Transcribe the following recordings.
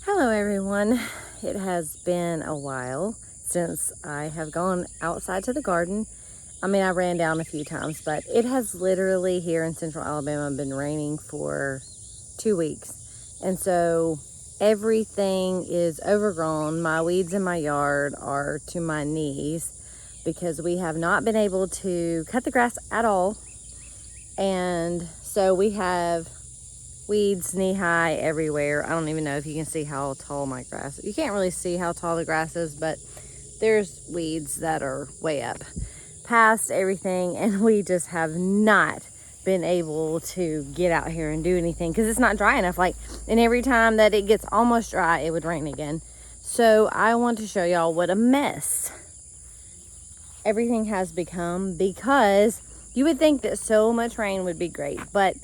Hello everyone. It has been a while since I have gone outside to the garden. I mean, I ran down a few times, but it has literally here in central Alabama been raining for 2 weeks. And so everything is overgrown. My weeds in my yard are to my knees because we have not been able to cut the grass at all. And so we have weeds knee-high everywhere. I don't even know if you can see how tall my grass is. You can't really see how tall the grass is, but there's weeds that are way up past everything, and we just have not been able to get out here and do anything because it's not dry enough. And every time that it gets almost dry, it would rain again. So I want to show y'all what a mess everything has become, because you would think that so much rain would be great, but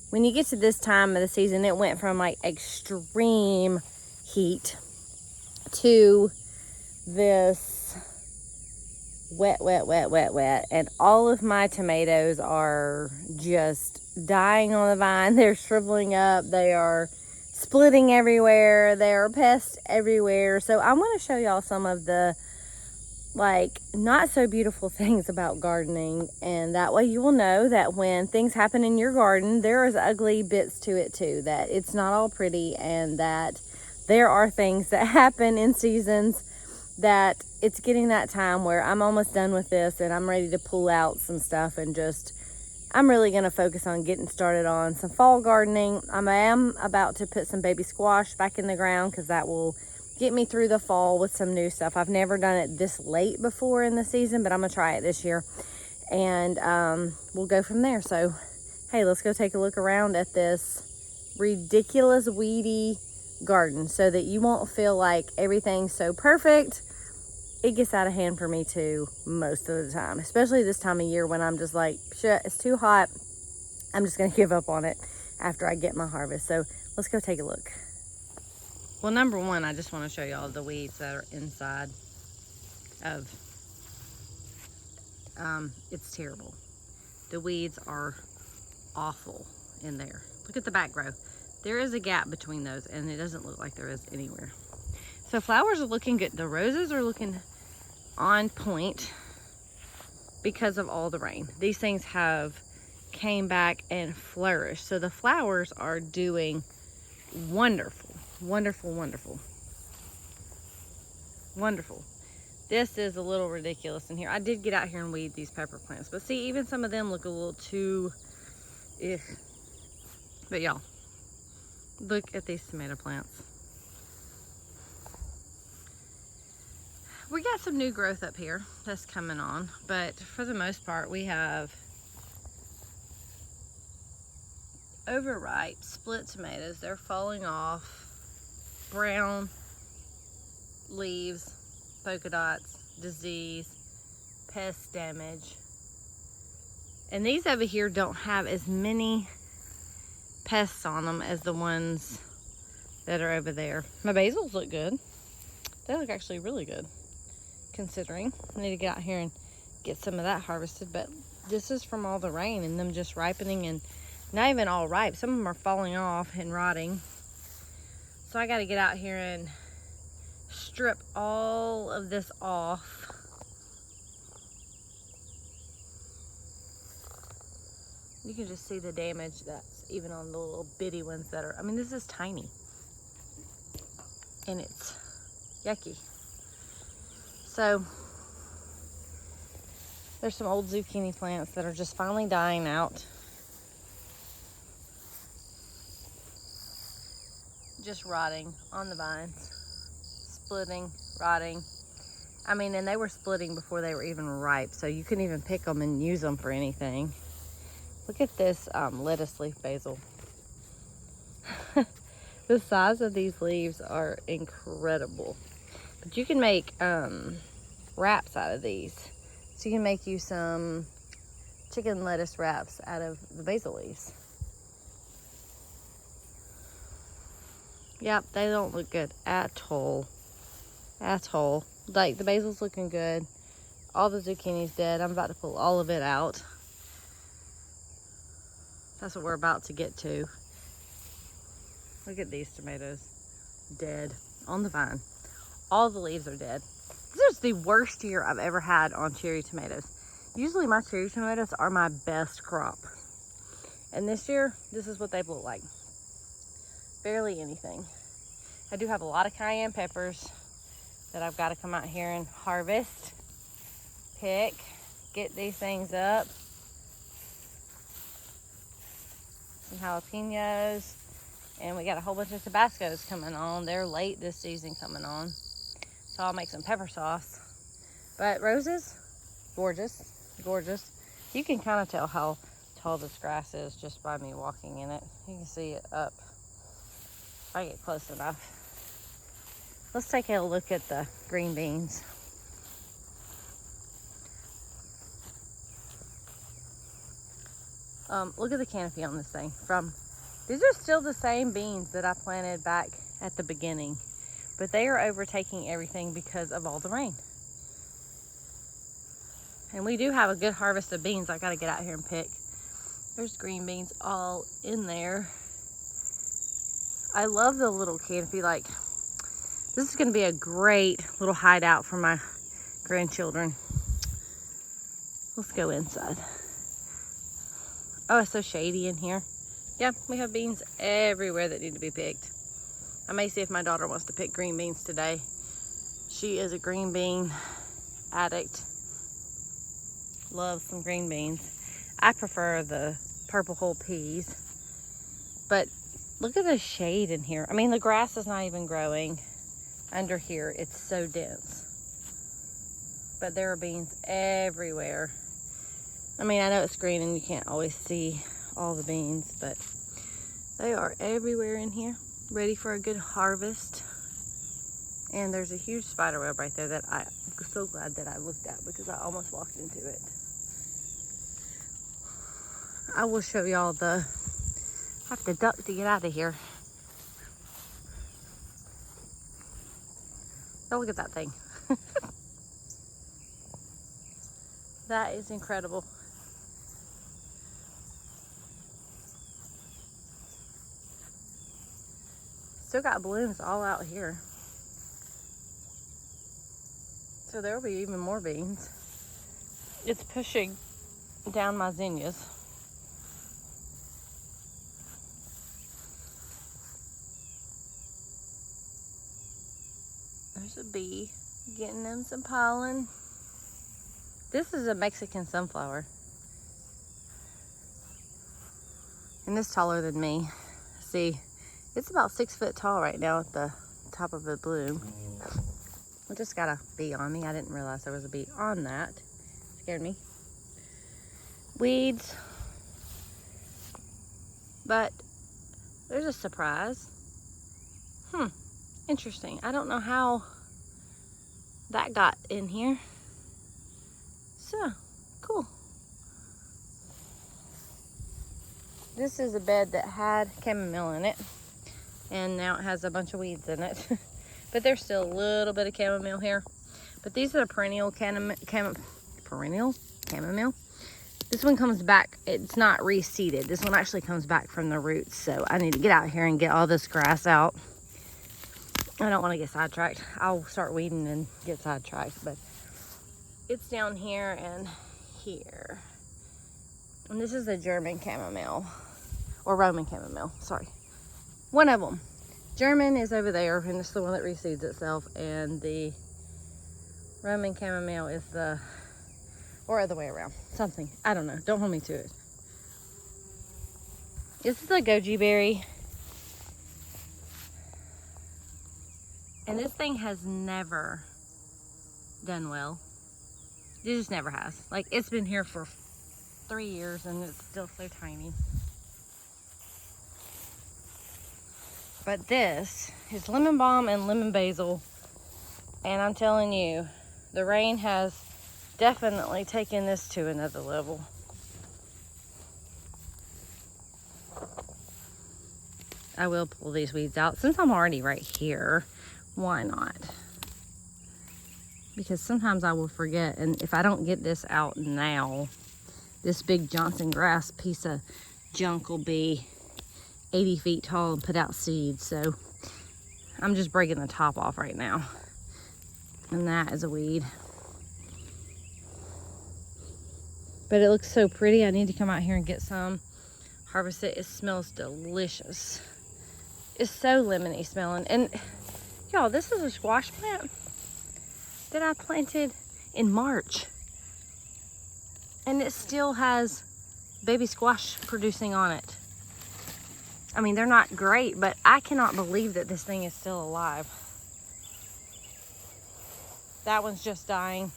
when you get to this time of the season, it went from like extreme heat to this wet, and all of my tomatoes are just dying on the vine. They're shriveling up, they are splitting everywhere, there are pests everywhere. So I want to show y'all some of the not so beautiful things about gardening, and that way you will know that when things happen in your garden, there is ugly bits to it too, that it's not all pretty, and that there are things that happen in seasons, that it's getting that time where I'm almost done with this and I'm ready to pull out some stuff and I'm really going to focus on getting started on some fall gardening. I am about to put some baby squash back in the ground because that will get me through the fall with some new stuff. I've never done it this late before in the season, but I'm gonna try it this year, and we'll go from there. So hey, let's go take a look around at this ridiculous weedy garden so that you won't feel like everything's so perfect. It gets out of hand for me too most of the time, especially this time of year when I'm just like, shit, it's too hot, I'm just gonna give up on it after I get my harvest. So let's go take a look. Well, number one, I just want to show y'all the weeds that are inside of, it's terrible. The weeds are awful in there. Look at the back row. There is a gap between those, and it doesn't look like there is anywhere. So flowers are looking good. The roses are looking on point because of all the rain. These things have came back and flourished. So the flowers are doing wonderful. Wonderful. This is a little ridiculous in here. I did get out here and weed these pepper plants, but see, even some of them look a little too but y'all, look at these tomato plants. We got some new growth up here that's coming on, but for the most part we have overripe split tomatoes. They're falling off. Brown leaves, polka dots, disease, pest damage. And these over here don't have as many pests on them as the ones that are over there. My basils look good. They look actually really good, considering I need to get out here and get some of that harvested. But this is from all the rain and them just ripening, and not even all ripe. Some of them are falling off and rotting. So I got to get out here and strip all of this off. You can just see the damage that's even on the little bitty ones that are, I mean, this is tiny. And it's yucky. So there's some old zucchini plants that are just finally dying out. Just rotting on the vines, splitting, rotting. I mean, and they were splitting before they were even ripe, so you couldn't even pick them and use them for anything. Look at this lettuce leaf basil. The size of these leaves are incredible. But you can make wraps out of these. So you can make you some chicken lettuce wraps out of the basil leaves. Yep, they don't look good at all. Like, the basil's looking good. All the zucchini's dead. I'm about to pull all of it out. That's what we're about to get to. Look at these tomatoes. dead on the vine. All the leaves are dead. This is the worst year I've ever had on cherry tomatoes. Usually my cherry tomatoes are my best crop. And this year, this is what they've looked like. Barely anything. I do have a lot of cayenne peppers that I've got to come out here and harvest, pick, get these things up. Some jalapenos. And we got a whole bunch of Tabascos coming on. They're late this season coming on. So I'll make some pepper sauce. But roses, gorgeous, gorgeous. You can kind of tell how tall this grass is just by me walking in it. You can see it up if I get close enough. Let's take a look at the green beans. Look at the canopy on this thing. These are still the same beans that I planted back at the beginning, but they are overtaking everything because of all the rain. And we do have a good harvest of beans. I gotta get out here and pick. There's green beans all in there. I love the little canopy. Like, this is gonna be a great little hideout for my grandchildren. Let's go inside. Oh, it's so shady in here. Yeah, we have beans everywhere that need to be picked. I may see if my daughter wants to pick green beans today. She is a green bean addict. Loves some green beans. I prefer the purple whole peas. But look at the shade in here. I mean, the grass is not even growing under here. It's so dense. But there are beans everywhere. I mean, I know it's green and you can't always see all the beans, but they are everywhere in here, ready for a good harvest. And there's a huge spider web right there that I'm so glad that I looked at because I almost walked into it. I will show y'all I have to duck to get out of here. Oh, look at that thing. That is incredible. Still got blooms all out here. So there will be even more beans. It's pushing down my zinnias. There's a bee getting them some pollen. This is a Mexican sunflower. And it's taller than me. See, it's about 6 foot tall right now at the top of the bloom. I just got a bee on me. I didn't realize there was a bee on that. Scared me. Weeds. But there's a surprise. Interesting. I don't know how that got in here. So, cool. This is a bed that had chamomile in it. And now it has a bunch of weeds in it. But there's still a little bit of chamomile here. But these are the perennial chamomile. This one comes back. It's not reseeded. This one actually comes back from the roots. So I need to get out here and get all this grass out. I don't want to get sidetracked. I'll start weeding and get sidetracked. But it's down here and here. And this is the German chamomile. Or Roman chamomile. Sorry. One of them. German is over there, and it's the one that reseeds itself, and the Roman chamomile is the, or other way around, something. I don't know. Don't hold me to it. This is a goji berry, and this thing has never done well. It just never has. Like, it's been here for 3 years, and it's still so tiny. But this is lemon balm and lemon basil. And I'm telling you, the rain has definitely taken this to another level. I will pull these weeds out. Since I'm already right here, why not? Because sometimes I will forget. And if I don't get this out now, this big Johnson grass piece of junk will be 80 feet tall and put out seeds. So I'm just breaking the top off right now. And that is a weed. But it looks so pretty. I need to come out here and get some. Harvest it. It smells delicious. It's so lemony smelling. And y'all, this is a squash plant that I planted in March. And it still has baby squash producing on it. I mean, they're not great, but I cannot believe that this thing is still alive. That one's just dying,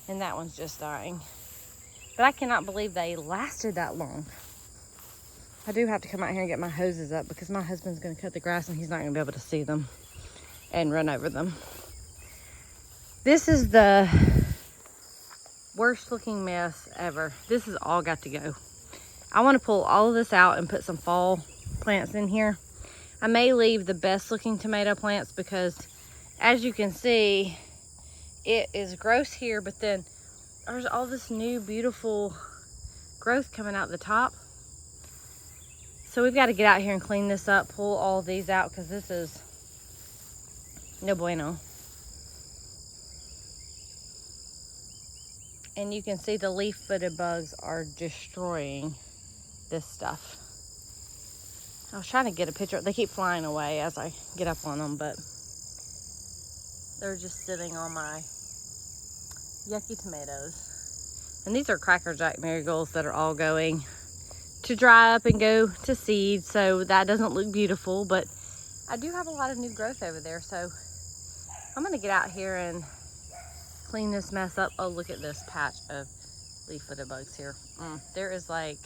and that one's just dying. But I cannot believe they lasted that long. I do have to come out here and get my hoses up because my husband's going to cut the grass and he's not going to be able to see them and run over them. This is the worst looking mess ever. This has all got to go. I want to pull all of this out and put some fall plants in here. I may leave the best looking tomato plants because, as you can see, it is gross here, but then there's all this new beautiful growth coming out the top. So we've got to get out here and clean this up, pull all these out, because this is no bueno. And you can see the leaf-footed bugs are destroying this stuff. I was trying to get a picture. They keep flying away as I get up on them, but they're just sitting on my yucky tomatoes. And these are Cracker Jack marigolds that are all going to dry up and go to seed, so that doesn't look beautiful, but I do have a lot of new growth over there, so I'm gonna get out here and clean this mess up. Oh, look at this patch of leaf-footed bugs here. There is like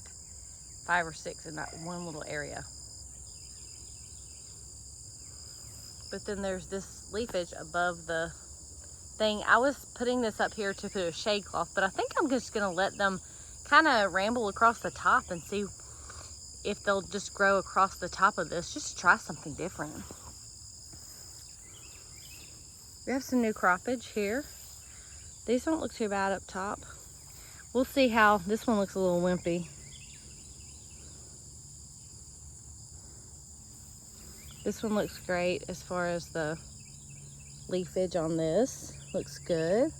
5 or 6 in that one little area. But then there's this leafage above the thing. I was putting this up here to put a shade cloth, but I think I'm just gonna let them kind of ramble across the top and see if they'll just grow across the top of this, just to try something different. We have some new croppage here. These don't look too bad up top. We'll see how this one looks. A little wimpy. This one looks great as far as the leafage on this. Looks good.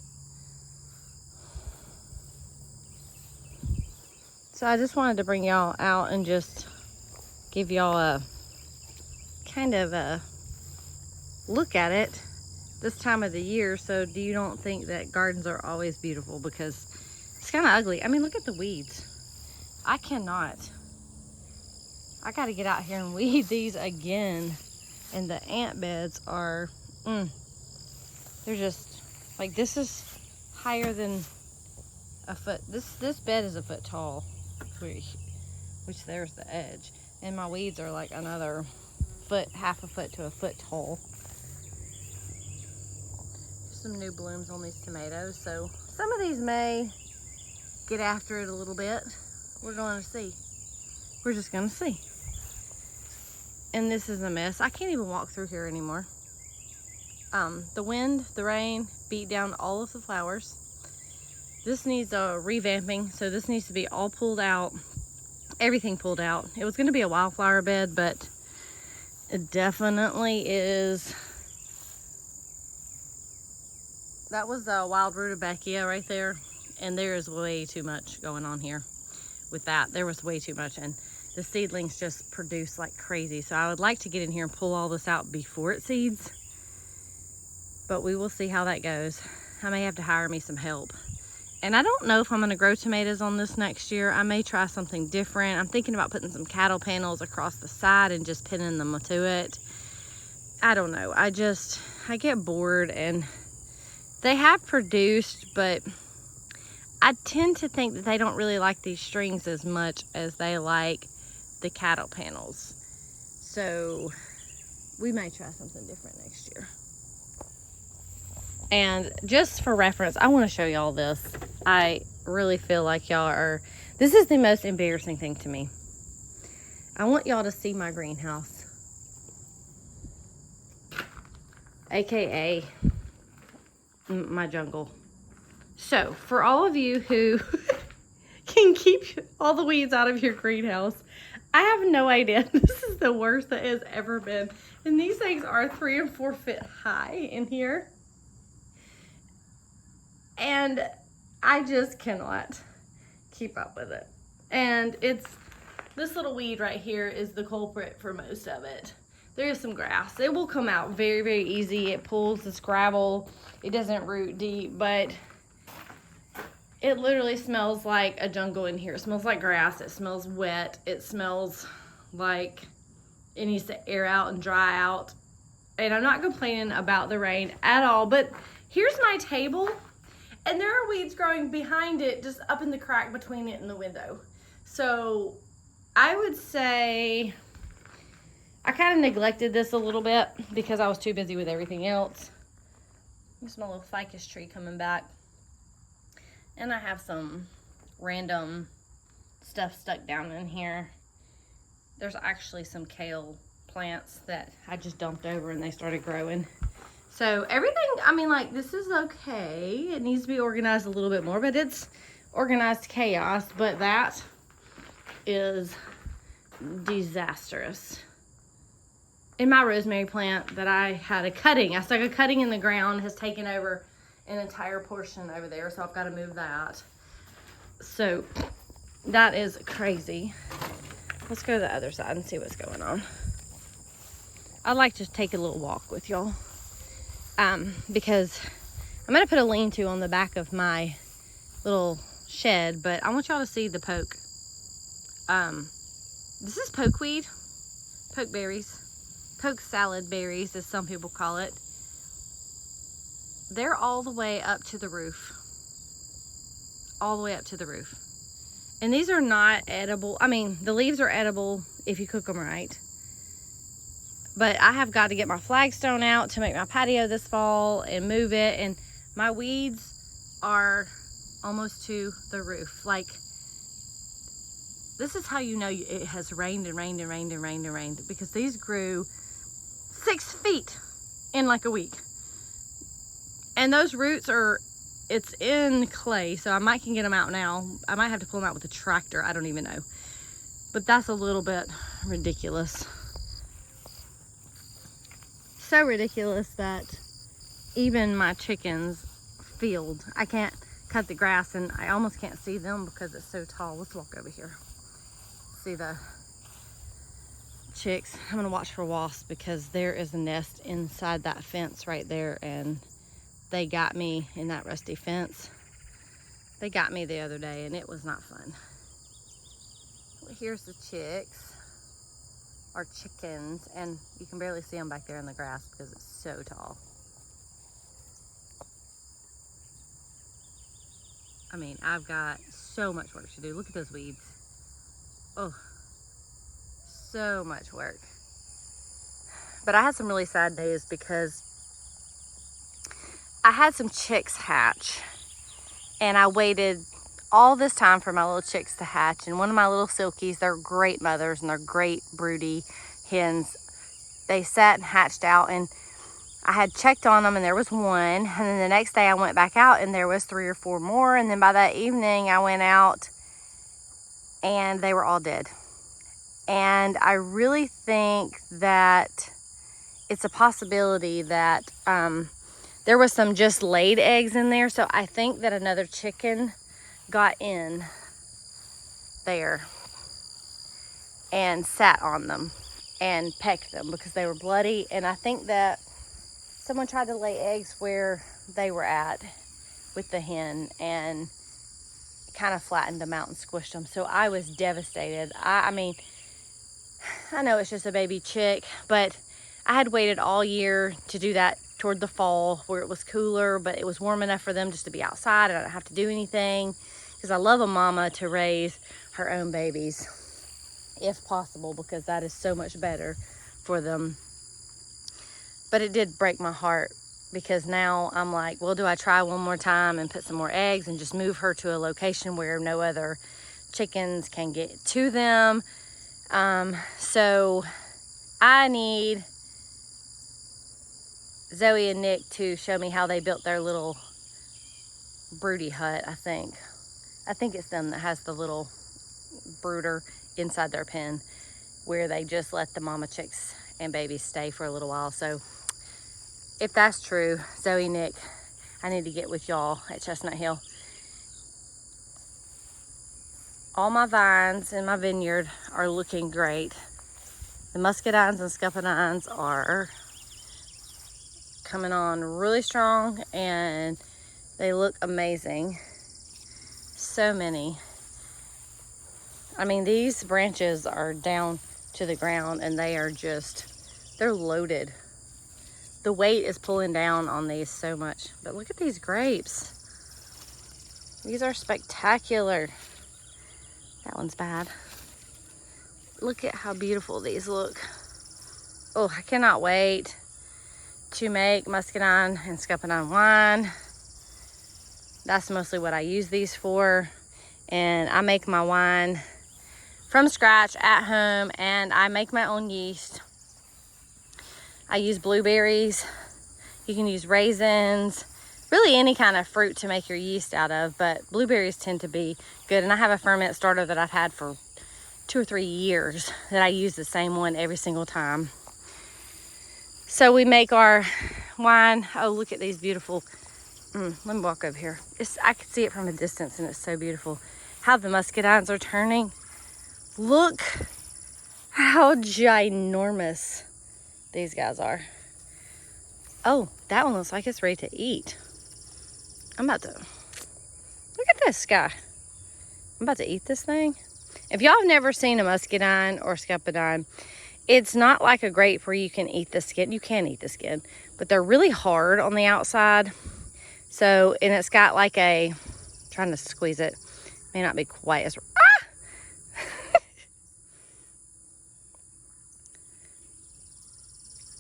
So I just wanted to bring y'all out and just give y'all a kind of a look at it this time of the year, so you don't think that gardens are always beautiful, because it's kind of ugly. I mean, look at the weeds. I cannot. I got to get out here and weed these again. And the ant beds are, they're just, like, this is higher than a foot. This bed is a foot tall, which there's the edge. And my weeds are like another foot, half a foot to a foot tall. Some new blooms on these tomatoes, so some of these may get after it a little bit. We're going to see. We're just going to see. And this is a mess. I can't even walk through here anymore. The wind, the rain beat down all of the flowers. This needs a revamping, so this needs to be all pulled out. Everything pulled out. It was going to be a wildflower bed, but it definitely is. That was the wild rutabaga right there, and there is way too much going on here with that. There was way too much, and the seedlings just produce like crazy. So I would like to get in here and pull all this out before it seeds, but we will see how that goes. I may have to hire me some help. And I don't know if I'm gonna grow tomatoes on this next year. I may try something different. I'm thinking about putting some cattle panels across the side and just pinning them to it. I don't know. I get bored, and they have produced, but I tend to think that they don't really like these strings as much as they like the cattle panels. So we may try something different next year. And just for reference, I want to show y'all this. I really feel like y'all are, this is the most embarrassing thing to me. I want y'all to see my greenhouse, AKA my jungle. So for all of you who can keep all the weeds out of your greenhouse, I have no idea. This is the worst that has ever been. And these things are 3 and 4 feet high in here. And I just cannot keep up with it. And this little weed right here is the culprit for most of it. There is some grass. It will come out very, very easy. It pulls this gravel. It doesn't root deep, but it literally smells like a jungle in here. It smells like grass. It smells wet. It smells like it needs to air out and dry out. And I'm not complaining about the rain at all, but here's my table, and there are weeds growing behind it, just up in the crack between it and the window. So I would say I kind of neglected this a little bit because I was too busy with everything else. There's my little ficus tree coming back. And I have some random stuff stuck down in here. There's actually some kale plants that I just dumped over and they started growing. So everything, I mean, like, this is okay. It needs to be organized a little bit more, but it's organized chaos. But that is disastrous. And my rosemary plant that I had a cutting, I stuck a cutting in the ground, has taken over an entire portion over there, so I've got to move that. So that is crazy. Let's go to the other side and see what's going on. I'd like to take a little walk with y'all, because I'm going to put a lean-to on the back of my little shed, but I want y'all to see the poke. This is pokeweed, pokeberries, poke salad berries, as some people call it. They're all the way up to the roof. All the way up to the roof. And these are not edible. I mean, the leaves are edible if you cook them right. But I have got to get my flagstone out to make my patio this fall and move it. And my weeds are almost to the roof. Like, this is how you know it has rained and rained and rained and rained and rained. Because these grew 6 feet in like a week. And those roots are, it's in clay, so I might can get them out now. I might have to pull them out with a tractor. I don't even know. But that's a little bit ridiculous. So ridiculous that even my chickens field, I can't cut the grass, and I almost can't see them because it's so tall. Let's walk over here. See the chicks. I'm gonna watch for wasps because there is a nest inside that fence right there, and they got me in that rusty fence. They got me the other day and it was not fun. Well, here's the chicks, or chickens, and you can barely see them back there in the grass because it's so tall. I mean, I've got so much work to do. Look at those weeds. Oh, so much work. But I had some really sad days because I had some chicks hatch, and I waited all this time for my little chicks to hatch. And one of my little silkies, they're great mothers and they're great broody hens. They sat and hatched out, and I had checked on them and there was one. And then the next day I went back out and there was 3 or 4 more. And then by that evening I went out and they were all dead. And I really think that it's a possibility that there was some just laid eggs in there. So I think that another chicken got in there and sat on them and pecked them because they were bloody. And I think that someone tried to lay eggs where they were at with the hen and kind of flattened them out and squished them. So I was devastated. I mean, I know it's just a baby chick, but I had waited all year to do that toward the fall where it was cooler, but it was warm enough for them just to be outside and I don't have to do anything, because I love a mama to raise her own babies if possible, because that is so much better for them. But it did break my heart, because now I'm like, well, do I try one more time and put some more eggs and just move her to a location where no other chickens can get to them? So I need Zoe and Nick to show me how they built their little broody hut. I think it's them that has the little brooder inside their pen. where they just let the mama chicks and babies stay for a little while. So if that's true, Zoe, Nick, I need to get with y'all at Chestnut Hill. All my vines in my vineyard are looking great. The muscadines and scuppernines are coming on really strong and they look amazing. So many. I mean, these branches are down to the ground and they are just, they're loaded. The weight is pulling down on these so much. But look at these grapes. These are spectacular. That one's bad. Look at how beautiful these look. Oh, I cannot wait to make muscadine and scuppernine wine. That's mostly what I use these for. And I make my wine from scratch at home, and I make my own yeast. I use blueberries. You can use raisins, really any kind of fruit to make your yeast out of, but blueberries tend to be good. And I have a ferment starter that I've had for 2 or 3 years that I use the same one every single time. So we make our wine. Oh, look at these beautiful, let me walk over here. I can see it from a distance and it's so beautiful. How the muscadines are turning. Look how ginormous these guys are. Oh, that one looks like it's ready to eat. I'm about to, look at this guy. I'm about to eat this thing. If y'all have never seen a muscadine or scuppernine, it's not like a grape where you can eat the skin. You can eat the skin, but they're really hard on the outside. So, and it's got like a, trying to squeeze it, may not be quite as,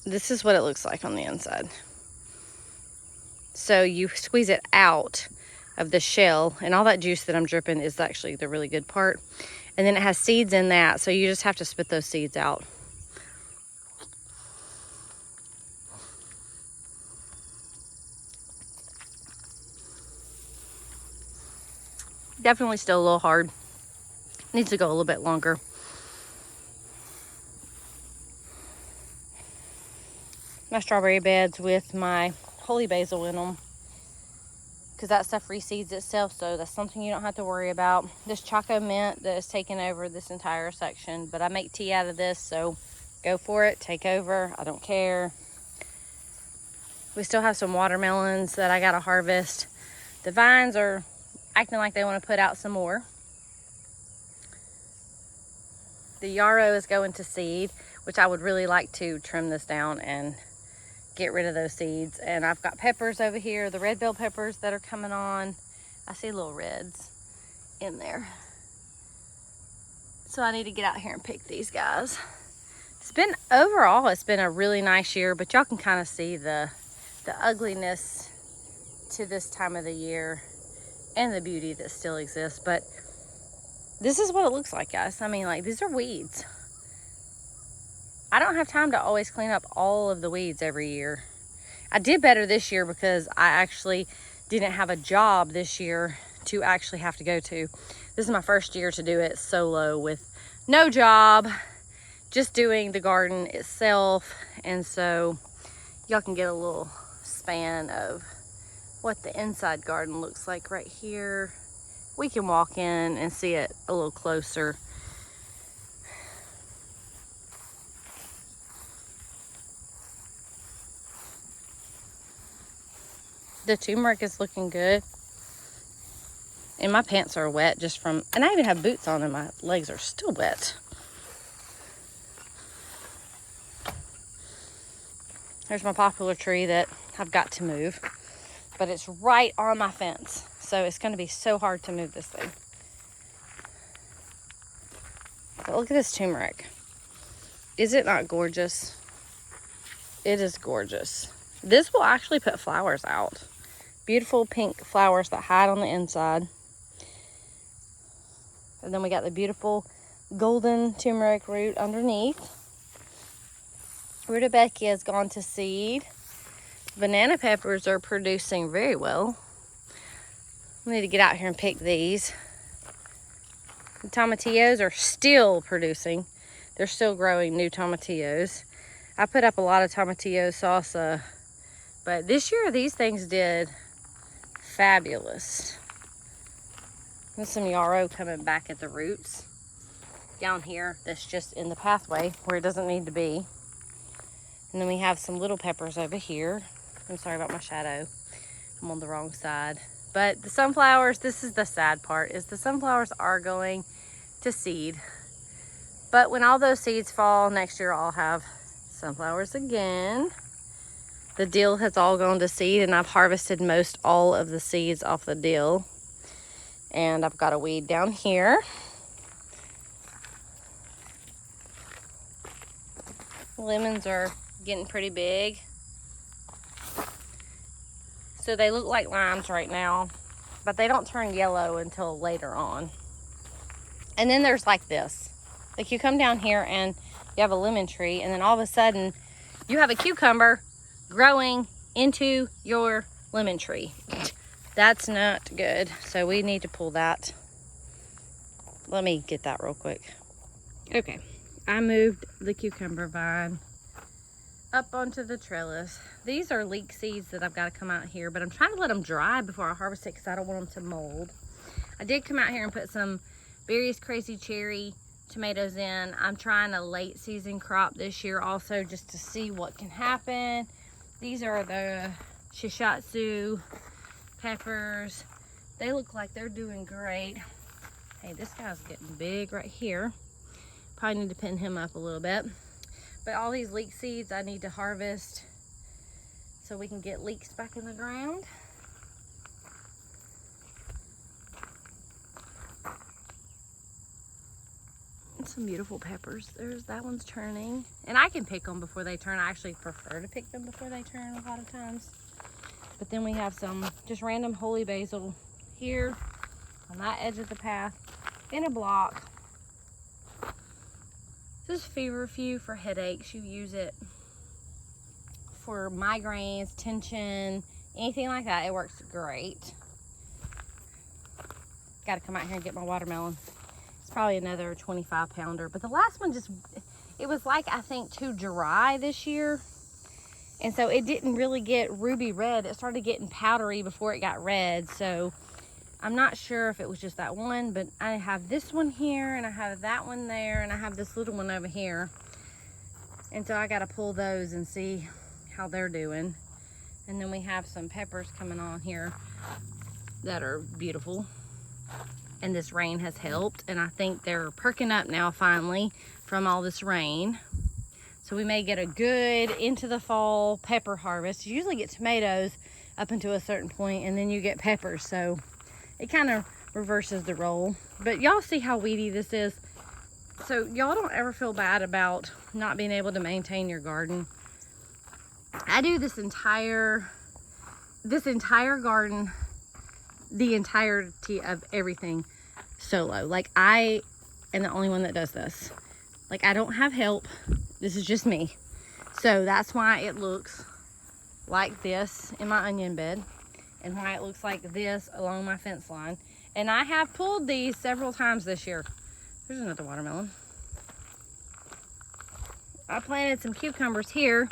This is what it looks like on the inside. So you squeeze it out of the shell, and all that juice that I'm dripping is actually the really good part. And then it has seeds in that, so you just have to spit those seeds out. Definitely still a little hard. Needs to go a little bit longer. My strawberry beds with my holy basil in them, because that stuff reseeds itself, so that's something you don't have to worry about. This choco mint that is taking over this entire section, but I make tea out of this, so go for it, take over, I don't care. We still have some watermelons that I gotta harvest. The vines are acting like they want to put out some more. The yarrow is going to seed, which I would really like to trim this down and get rid of those seeds. And I've got peppers over here, the red bell peppers that are coming on. I see little reds in there. So I need to get out here and pick these guys. Overall, it's been a really nice year, but y'all can kind of see the ugliness to this time of the year and the beauty that still exists. But this is what it looks like, guys. I mean, like, these are weeds. I don't have time to always clean up all of the weeds every year. I did better this year because I actually didn't have a job this year to actually have to go to. This is my first year to do it solo with no job, just doing the garden itself. And so y'all can get a little span of what the inside garden looks like right here. We can walk in and see it a little closer. The turmeric is looking good. And my pants are wet just from, and I even have boots on and my legs are still wet. There's my poplar tree that I've got to move, but it's right on my fence. So it's going to be so hard to move this thing. But look at this turmeric. Is it not gorgeous? It is gorgeous. This will actually put flowers out. Beautiful pink flowers that hide on the inside. And then we got the beautiful golden turmeric root underneath. Rutabaga has gone to seed. Banana peppers are producing very well. I need to get out here and pick these. The tomatillos are still producing. they're still growing new tomatillos. I put up a lot of tomatillo salsa, but this year these things did fabulous. There's some yarrow coming back at the roots down here that's just in the pathway where it doesn't need to be. And then we have some little peppers over here. I'm sorry about my shadow. I'm on the wrong side. But the sunflowers, this is the sad part, is the sunflowers are going to seed. But when all those seeds fall, next year I'll have sunflowers again. The dill has all gone to seed, and I've harvested most all of the seeds off the dill. And I've got a weed down here. Lemons are getting pretty big. So they look like limes right now, but they don't turn yellow until later on. And then there's like this. Like you come down here and you have a lemon tree, and then all of a sudden you have a cucumber growing into your lemon tree. That's not good. So we need to pull that. Let me get that real quick. Okay, I moved the cucumber vine up onto the trellis. These are leek seeds that I've got to come out here, but I'm trying to let them dry before I harvest it because I don't want them to mold. I did come out here and put some various crazy cherry tomatoes in. I'm trying a late season crop this year also, just to see what can happen. These are the shishatsu peppers. They look like they're doing great. Hey, this guy's getting big right here. Probably need to pin him up a little bit. But all these leek seeds I need to harvest so we can get leeks back in the ground. And some beautiful peppers. There's that one's turning. And I can pick them before they turn. I actually prefer to pick them before they turn a lot of times. But then we have some just random holy basil here on that edge of the path in a block. This is feverfew for headaches. You use it for migraines, tension, anything like that. It works great. Got to come out here and get my watermelon. It's probably another 25 pounder. But the last one just, it was like, I think, too dry this year. And so it didn't really get ruby red. It started getting powdery before it got red. So I'm not sure if it was just that one, but I have this one here, and I have that one there, and I have this little one over here. And so I got to pull those and see how they're doing. And then we have some peppers coming on here that are beautiful. And this rain has helped, and I think they're perking up now finally from all this rain. So we may get a good into the fall pepper harvest. You usually get tomatoes up until a certain point, and then you get peppers. So it kind of reverses the role. But y'all see how weedy this is. So y'all don't ever feel bad about not being able to maintain your garden. I do this entire garden, the entirety of everything solo. Like, I am the only one that does this. Like, I don't have help. This is just me. So that's why it looks like this in my onion bed, and why it looks like this along my fence line. And I have pulled these several times this year. There's another watermelon. I planted some cucumbers here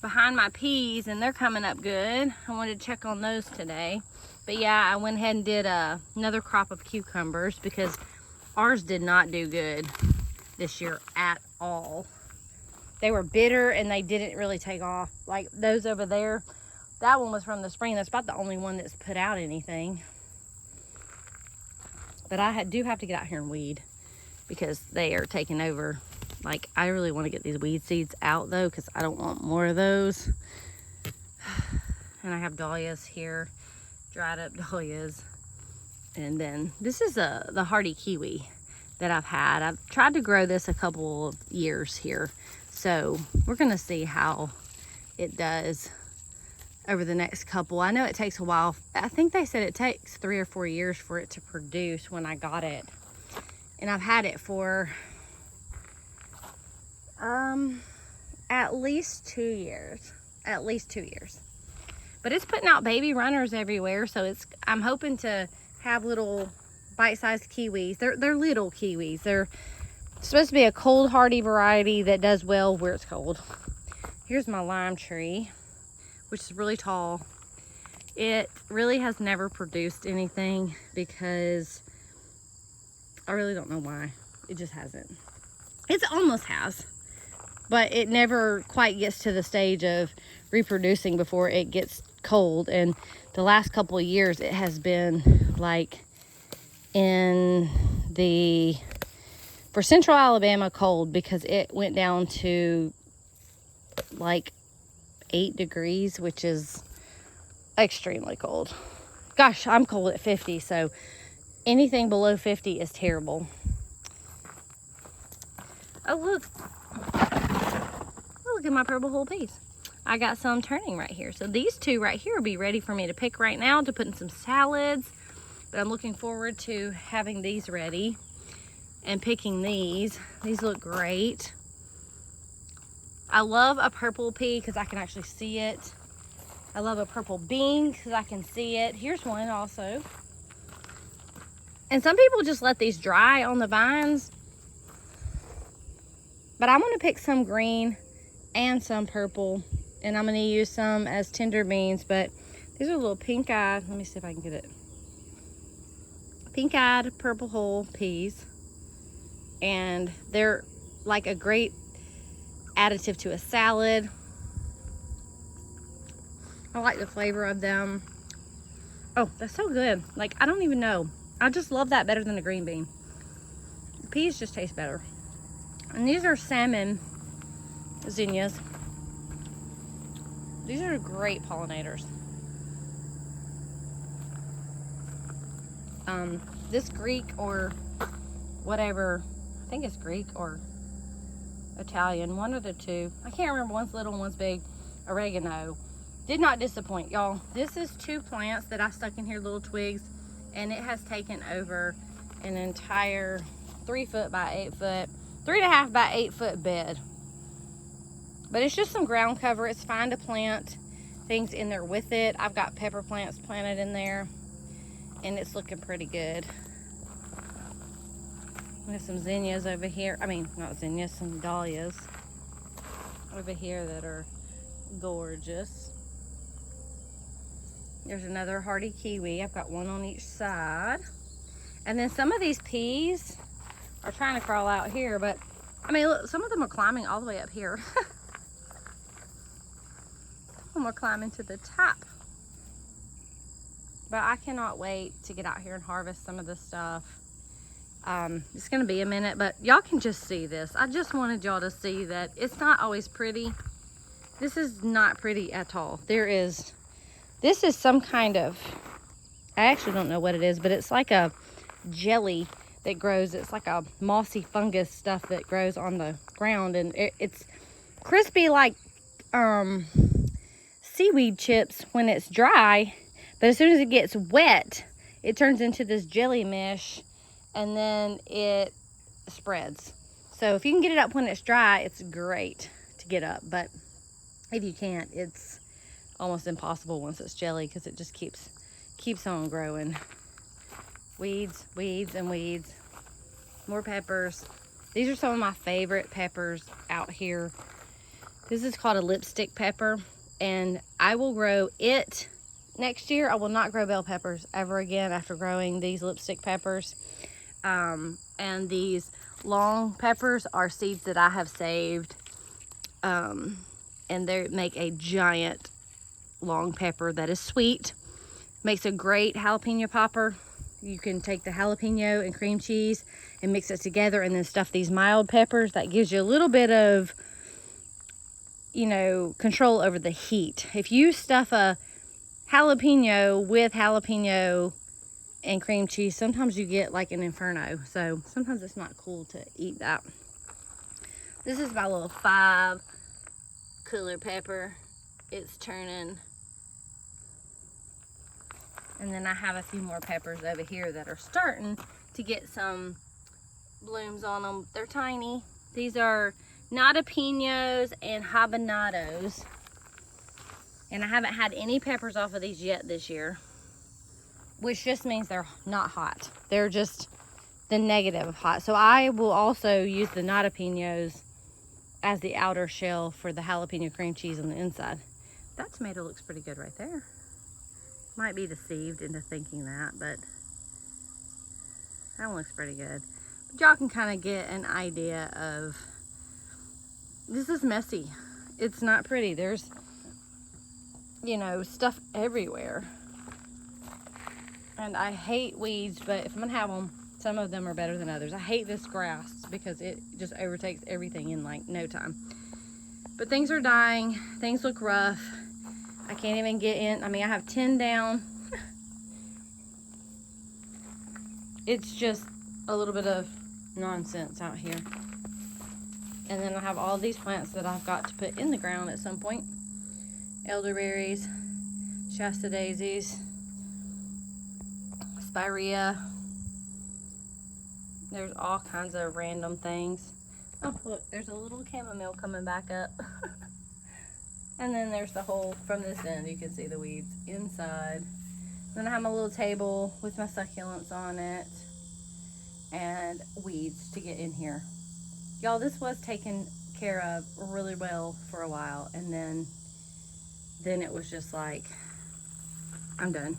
behind my peas, and they're coming up good. I wanted to check on those today. But yeah, I went ahead and did another crop of cucumbers because ours did not do good this year at all. They were bitter and they didn't really take off. Like those over there, that one was from the spring. That's about the only one that's put out anything. But I do have to get out here and weed because they are taking over. Like, I really want to get these weed seeds out though, because I don't want more of those. And I have dahlias here, dried up dahlias. And then this is the hardy kiwi that I've had. I've tried to grow this a couple of years here. So we're gonna see how it does over the next couple. I know it takes a while. I think they said it takes 3 or 4 years for it to produce when I got it. And I've had it for at least 2 years. At least 2 years. But it's putting out baby runners everywhere, so I'm hoping to have little bite-sized kiwis. They're little kiwis. They're It's supposed to be a cold hardy variety that does well where it's cold. Here's my lime tree, which is really tall. It really has never produced anything because I really don't know why. It just hasn't. It almost has, but it never quite gets to the stage of reproducing before it gets cold. And the last couple of years it has been like in the, for central Alabama, cold, because it went down to like 8 degrees, which is extremely cold. Gosh, I'm cold at 50, so anything below 50 is terrible. Oh, look. Oh, look at my purple whole peas. I got some turning right here. So these two right here will be ready for me to pick right now to put in some salads. But I'm looking forward to having these ready and picking these. These look great. I love a purple pea because I can actually see it. I love a purple bean because I can see it. Here's one also. And some people just let these dry on the vines. But I'm going to pick some green and some purple. And I'm going to use some as tender beans. But these are little pink-eyed. Let me see if I can get it. Pink-eyed purple whole peas. And they're like a great additive to a salad. I like the flavor of them. Oh, that's so good. Like, I don't even know. I just love that better than a green bean. The peas just taste better. And these are salmon zinnias. These are great pollinators. This Greek or whatever, I think it's Greek or Italian, one of the two. I can't remember, one's little, one's big. Oregano. Did not disappoint, y'all. This is 2 plants that I stuck in here, little twigs, and it has taken over an entire 3 foot by 8 foot, 3.5 by 8 foot bed. But it's just some ground cover. It's fine to plant things in there with it. I've got pepper plants planted in there, and it's looking pretty good. We have some zinnias over here. I mean, not zinnias, some dahlias over here that are gorgeous. There's another hardy kiwi. I've got one on each side. And then some of these peas are trying to crawl out here, but I mean, look, some of them are climbing all the way up here. Some of them are climbing to the top. But I cannot wait to get out here and harvest some of this stuff. It's gonna be a minute, but y'all can just see this. I just wanted y'all to see that it's not always pretty. This is not pretty at all. This is some kind of, I actually don't know what it is, but it's like a jelly that grows. It's like a mossy fungus stuff that grows on the ground, and it's crispy like seaweed chips when it's dry, but as soon as it gets wet, it turns into this jelly mesh, and then it spreads. So if you can get it up when it's dry, it's great to get up, but if you can't, it's almost impossible once it's jelly because it just keeps on growing. Weeds, weeds, and weeds. More peppers. These are some of my favorite peppers out here. This is called a lipstick pepper, and I will grow it next year. I will not grow bell peppers ever again after growing these lipstick peppers. And these long peppers are seeds that I have saved, and they make a giant long pepper that is sweet. Makes a great jalapeno popper. You can take the jalapeno and cream cheese and mix it together and then stuff these mild peppers. That gives you a little bit of, you know, control over the heat. If you stuff a jalapeno with jalapeno and cream cheese, sometimes you get like an inferno. So sometimes it's not cool to eat that. This is my little 5 cooler pepper. It's turning. And then I have a few more peppers over here that are starting to get some blooms on them. They're tiny. These are nadapinos and habanados. And I haven't had any peppers off of these yet this year, which just means they're not hot. They're the negative of hot. So I will also use the jalapenos as the outer shell for the jalapeno cream cheese on the inside. That tomato looks pretty good right there. Might be deceived into thinking that, but that one looks pretty good. But y'all can kind of get an idea of, this is messy. It's not pretty. There's, you know, stuff everywhere. And I hate weeds, but if I'm gonna have them, some of them are better than others. I hate this grass because it just overtakes everything in like no time. But things are dying. Things look rough. I can't even get in. I mean, I have 10 down. It's just a little bit of nonsense out here. And then I have all these plants that I've got to put in the ground at some point. Elderberries, Shasta daisies, spirea. There's all kinds of random things. Oh, look, there's a little chamomile coming back up. And then there's the hole from this end. You can see the weeds inside. Then I have my little table with my succulents on it and weeds to get in here. Y'all, this was taken care of really well for a while, and then it was just like, I'm done.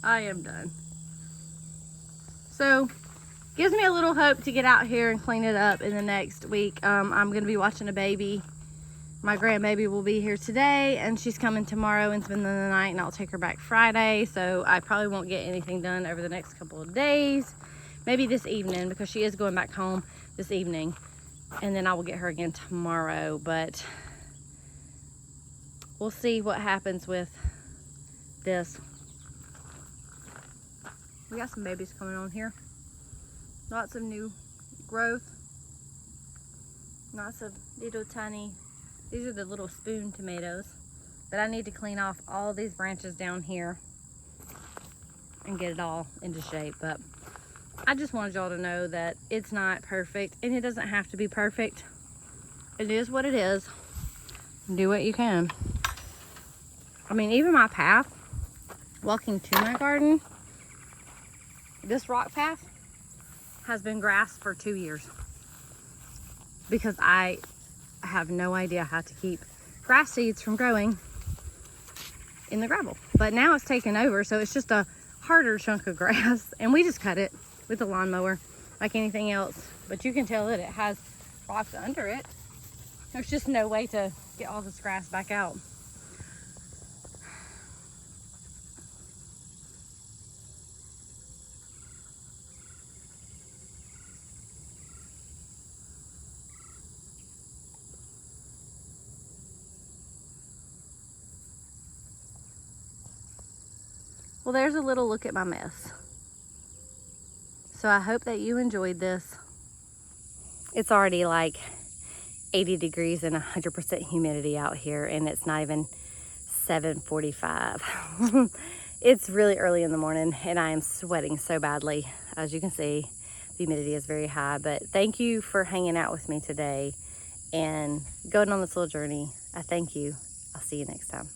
I am done. So, gives me a little hope to get out here and clean it up in the next week. I'm going to be watching a baby. My grandbaby will be here today, and she's coming tomorrow and spending the night, and I'll take her back Friday. So I probably won't get anything done over the next couple of days. Maybe this evening, because she is going back home this evening. And then I will get her again tomorrow. But we'll see what happens with this. We got some babies coming on here. Lots of new growth. Lots of little tiny. These are the little spoon tomatoes. But I need to clean off all these branches down here and get it all into shape. But I just wanted y'all to know that it's not perfect, and it doesn't have to be perfect. It is what it is. Do what you can. I mean, even my path walking to my garden, this rock path has been grass for 2 years because I have no idea how to keep grass seeds from growing in the gravel. But now it's taken over, so it's just a harder chunk of grass, and we just cut it with a lawnmower like anything else. But you can tell that it has rocks under it. There's just no way to get all this grass back out. Well, there's a little look at my mess. So I hope that you enjoyed this. It's already like 80 degrees and 100% humidity out here, and it's not even 7:45. It's really early in the morning, and I am sweating so badly. As you can see, the humidity is very high. But thank you for hanging out with me today and going on this little journey. I thank you. I'll see you next time.